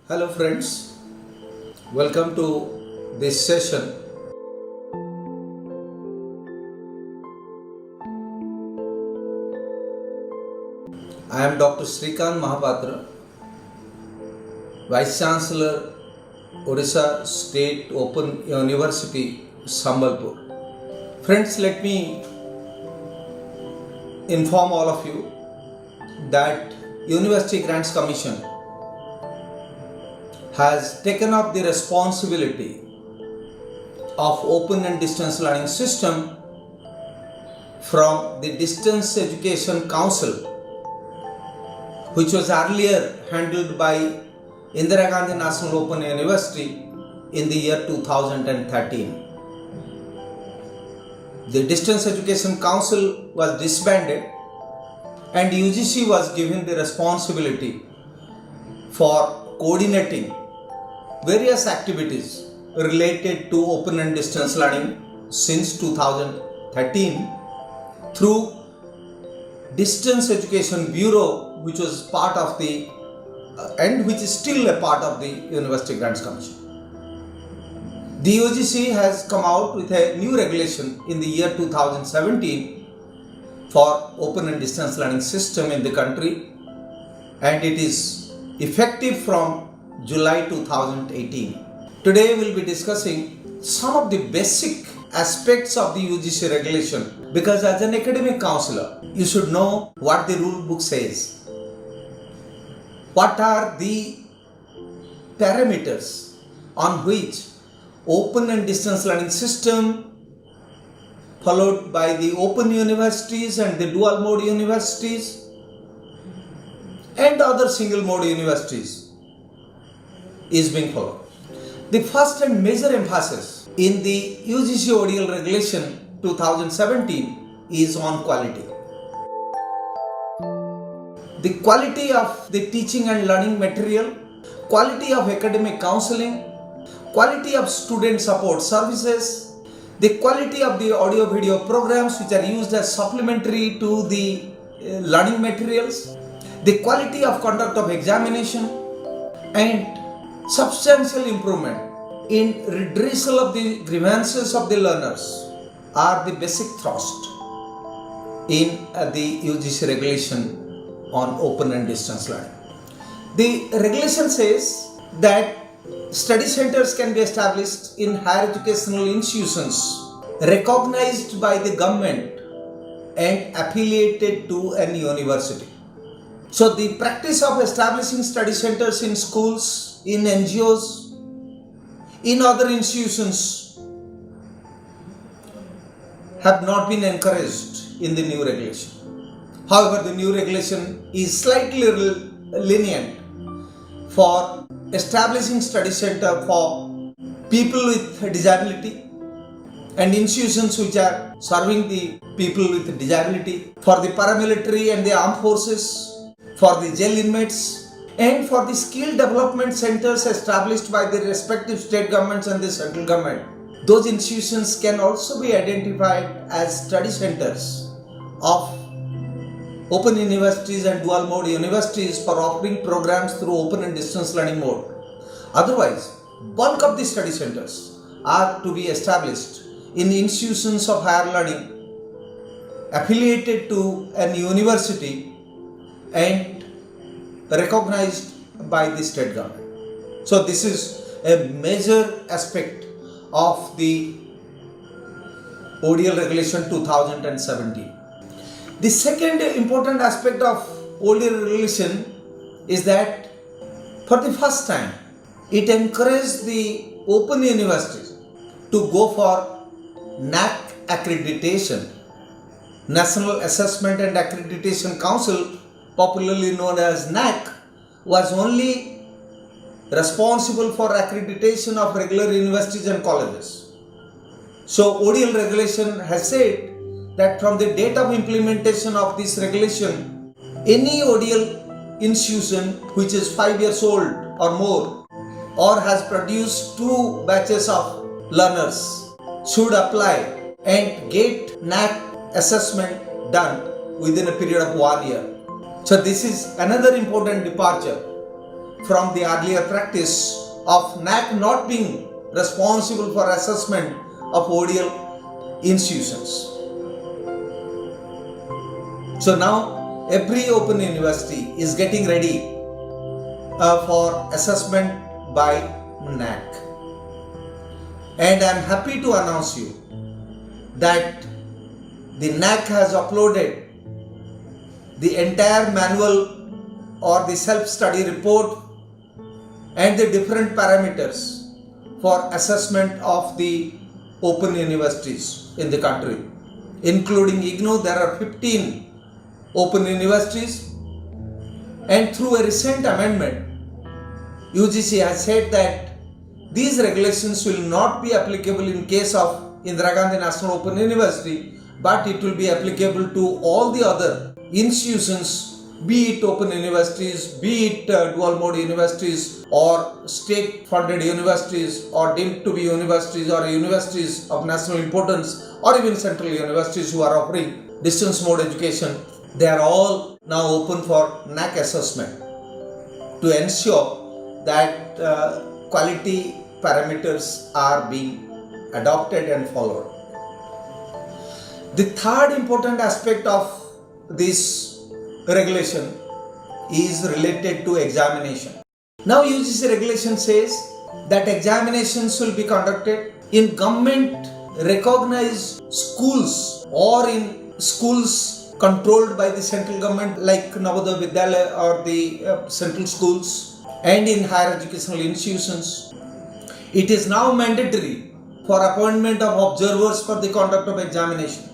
Hello friends, welcome to this session. I am Dr. Srikanth Mahapatra, Vice Chancellor, Odisha State Open University, Sambalpur. Friends, let me inform all of you that University Grants Commission has taken up the responsibility of open and distance learning system from the Distance Education Council, which was earlier handled by Indira Gandhi National Open University in the year 2013. The Distance Education Council was disbanded and UGC was given the responsibility for coordinating various activities related to open and distance learning since 2013 through Distance Education Bureau, which was part of the and which is still a part of the University Grants Commission. The UGC has come out with a new regulation in the year 2017 for open and distance learning system in the country, and it is effective from July 2018. Today we will be discussing some of the basic aspects of the UGC regulation, because as an academic counselor you should know what the rule book says. What are the parameters on which open and distance learning system followed by the open universities and the dual mode universities and other single mode universities is being followed. The first and major emphasis in the UGC ODL regulation 2017 is on quality. The quality of the teaching and learning material, quality of academic counseling, quality of student support services, the quality of the audio video programs which are used as supplementary to the learning materials, the quality of conduct of examination, and substantial improvement in redressal of the grievances of the learners are the basic thrust in the UGC regulation on open and distance learning. The regulation says that study centers can be established in higher educational institutions recognized by the government and affiliated to an university. So the practice of establishing study centers in schools, in NGOs, in other institutions have not been encouraged in the new regulation. However, the new regulation is slightly lenient for establishing study center for people with disability and institutions which are serving the people with disability, for the paramilitary and the armed forces, for the jail inmates, and for the skill development centers established by the respective state governments and the central government. Those institutions can also be identified as study centers of open universities and dual mode universities for offering programs through open and distance learning mode. Otherwise, bulk of the study centers are to be established in institutions of higher learning affiliated to an university and recognized by the state government. So this is a major aspect of the ODL regulation 2017. The second important aspect of ODL regulation is that for the first time it encouraged the open universities to go for NAC accreditation, National Assessment and Accreditation Council, popularly known as NAC, was only responsible for accreditation of regular universities and colleges. So ODL regulation has said that from the date of implementation of this regulation, any ODL institution which is 5 years old or more or has produced 2 batches of learners should apply and get NAC assessment done within a period of 1 year. So this is another important departure from the earlier practice of NAC not being responsible for assessment of ODL institutions. So now every open university is getting ready for assessment by NAC. And I am happy to announce you that the NAC has uploaded the entire manual or the self-study report and the different parameters for assessment of the open universities in the country. Including IGNOU, there are 15 open universities, and through a recent amendment, UGC has said that these regulations will not be applicable in case of Indira Gandhi National Open University, but it will be applicable to all the other institutions, be it open universities, be it dual mode universities or state funded universities or deemed to be universities or universities of national importance or even central universities who are offering distance mode education. They are all now open for NAC assessment to ensure that quality parameters are being adopted and followed. The third important aspect of this regulation is related to examination. Now UGC regulation says that examinations will be conducted in government recognized schools or in schools controlled by the central government like Navodaya Vidyalaya or the central schools, and in higher educational institutions. It is now mandatory for appointment of observers for the conduct of examination.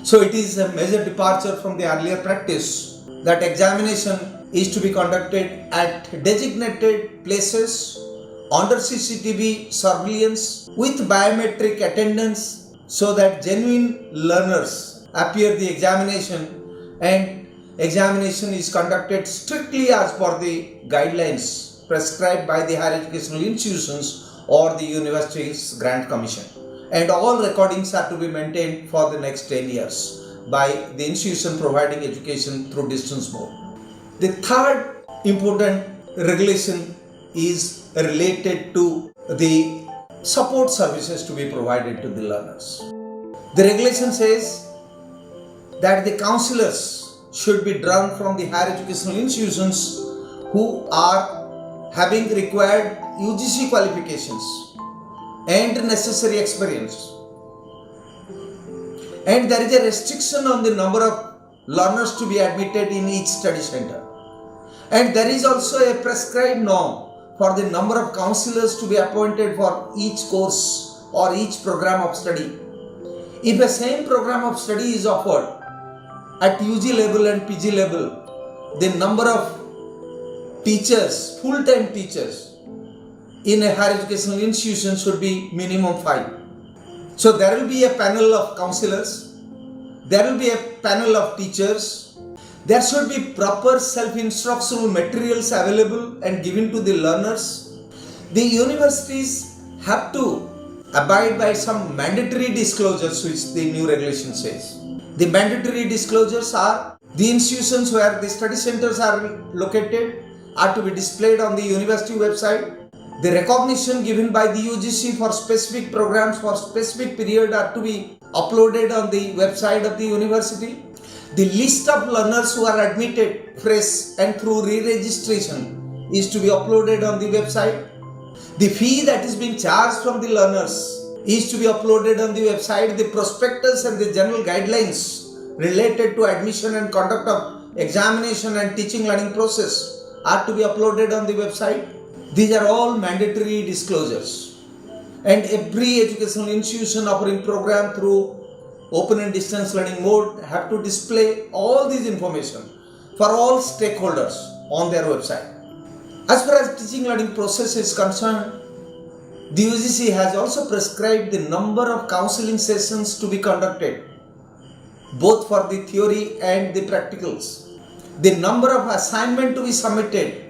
So it is a major departure from the earlier practice that examination is to be conducted at designated places under CCTV surveillance with biometric attendance so that genuine learners appear the examination, and examination is conducted strictly as per the guidelines prescribed by the higher educational institutions or the university's grant commission, and all recordings are to be maintained for the next 10 years by the institution providing education through distance mode. The third important regulation is related to the support services to be provided to the learners. The regulation says that the counselors should be drawn from the higher educational institutions who are having required UGC qualifications and necessary experience. And there is a restriction on the number of learners to be admitted in each study center. And there is also a prescribed norm for the number of counselors to be appointed for each course or each program of study. If a same program of study is offered at UG level and PG level, the number of teachers, full-time teachers in a higher educational institution should be minimum 5. So there will be a panel of counselors, there will be a panel of teachers, there should be proper self-instructional materials available and given to the learners. The universities have to abide by some mandatory disclosures which the new regulation says. The mandatory disclosures are the institutions where the study centers are located are to be displayed on the university website. The recognition given by the UGC for specific programs for specific period are to be uploaded on the website of the university. The list of learners who are admitted fresh and through re-registration is to be uploaded on the website. The fee that is being charged from the learners is to be uploaded on the website. The prospectus and the general guidelines related to admission and conduct of examination and teaching learning process are to be uploaded on the website. These are all mandatory disclosures, and every educational institution offering program through open and distance learning mode have to display all these information for all stakeholders on their website. As far as teaching learning process is concerned, the UGC has also prescribed the number of counseling sessions to be conducted, both for the theory and the practicals. The number of assignment to be submitted.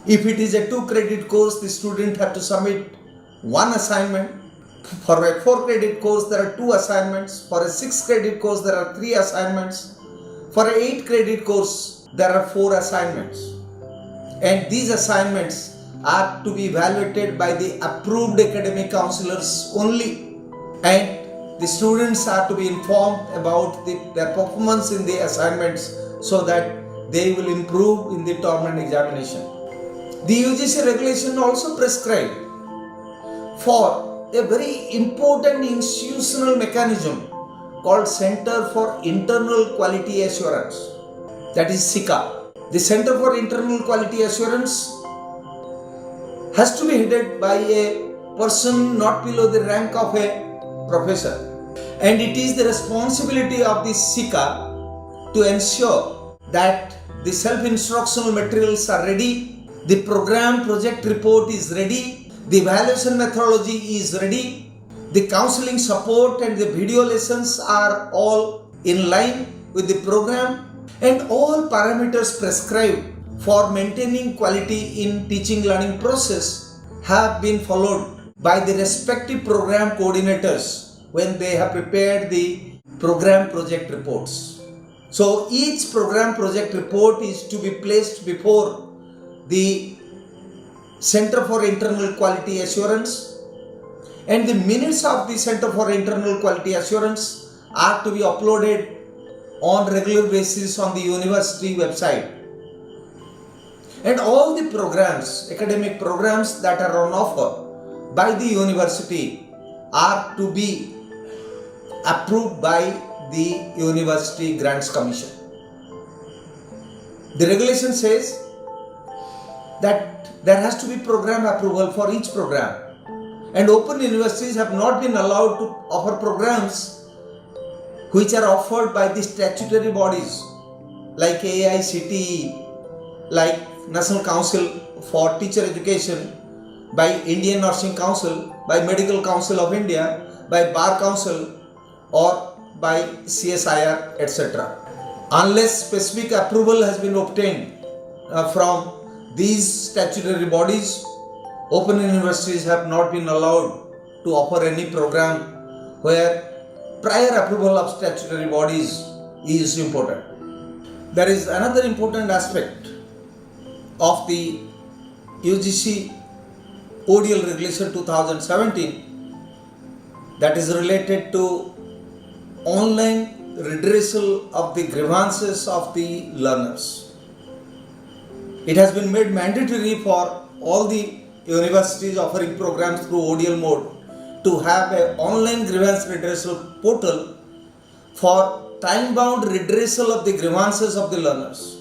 If it is a 2-credit course, the student have to submit 1 assignment. For a 4-credit course, there are 2 assignments. For a 6-credit course, there are 3 assignments. For an 8-credit course, there are 4 assignments. And these assignments are to be evaluated by the approved academic counselors only, and the students are to be informed about their performance in the assignments so that they will improve in the term and examination. The UGC regulation also prescribed for a very important institutional mechanism called Center for Internal Quality Assurance, that is CIQA. The Center for Internal Quality Assurance has to be headed by a person not below the rank of a professor, and it is the responsibility of the CIQA to ensure that the self-instructional materials are ready, the program project report is ready, the evaluation methodology is ready, the counseling support and the video lessons are all in line with the program, and all parameters prescribed for maintaining quality in teaching learning process have been followed by the respective program coordinators when they have prepared the program project reports. So each program project report is to be placed before the Center for Internal Quality Assurance, and the minutes of the Center for Internal Quality Assurance are to be uploaded on regular basis on the university website. And all the programs, academic programs that are on offer by the university are to be approved by the University Grants Commission. The regulation says that there has to be program approval for each program, and open universities have not been allowed to offer programs which are offered by the statutory bodies like AICTE, like National Council for Teacher Education, by Indian Nursing Council, by Medical Council of India, by Bar Council, or by CSIR, etc. Unless specific approval has been obtained from these statutory bodies, open universities have not been allowed to offer any program where prior approval of statutory bodies is important. There is another important aspect of the UGC ODL Regulation 2017 that is related to online redressal of the grievances of the learners. It has been made mandatory for all the universities offering programs through ODL mode to have an online grievance redressal portal for time-bound redressal of the grievances of the learners.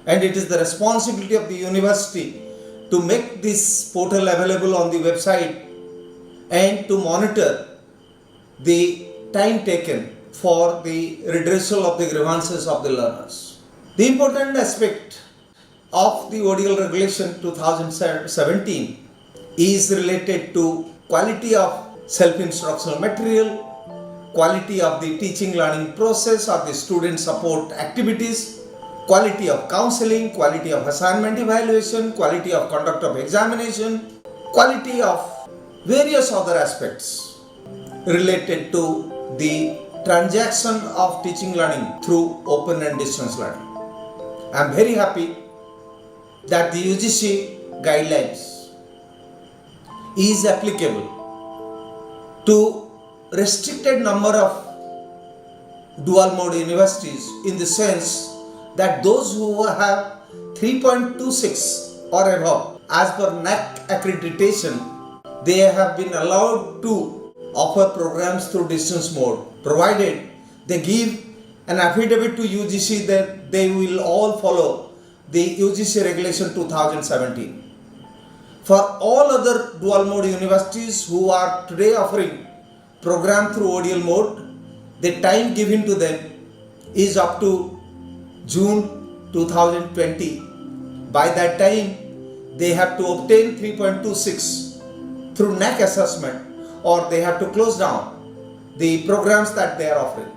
And it is the responsibility of the university to make this portal available on the website and to monitor the time taken for the redressal of the grievances of the learners. The important aspect of the ODL Regulation 2017 is related to quality of self-instructional material, quality of the teaching learning process or the student support activities, quality of counseling, quality of assignment evaluation, quality of conduct of examination, quality of various other aspects related to the transaction of teaching learning through open and distance learning. I am very happy that the UGC guidelines is applicable to restricted number of dual mode universities, in the sense that those who have 3.26 or above as per NAC accreditation, they have been allowed to offer programs through distance mode, provided they give an affidavit to UGC that they will all follow the UGC Regulation 2017. For all other dual mode universities who are today offering program through ODL mode, the time given to them is up to June 2020. By that time, they have to obtain 3.26 through NAC assessment, or they have to close down the programs that they are offering.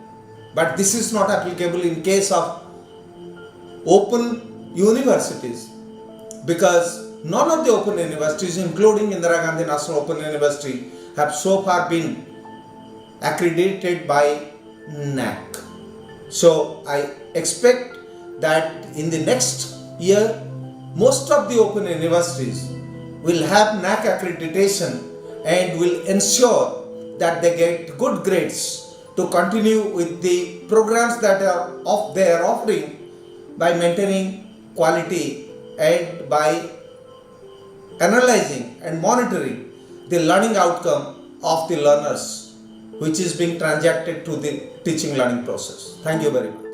But this is not applicable in case of open universities, because none of the open universities, including Indira Gandhi National Open University, have so far been accredited by NAC. So I expect that in the next year, most of the open universities will have NAC accreditation and will ensure that they get good grades to continue with the programs that they are offering by maintaining quality and by analyzing and monitoring the learning outcome of the learners which is being transacted to the teaching learning process. Thank you very much.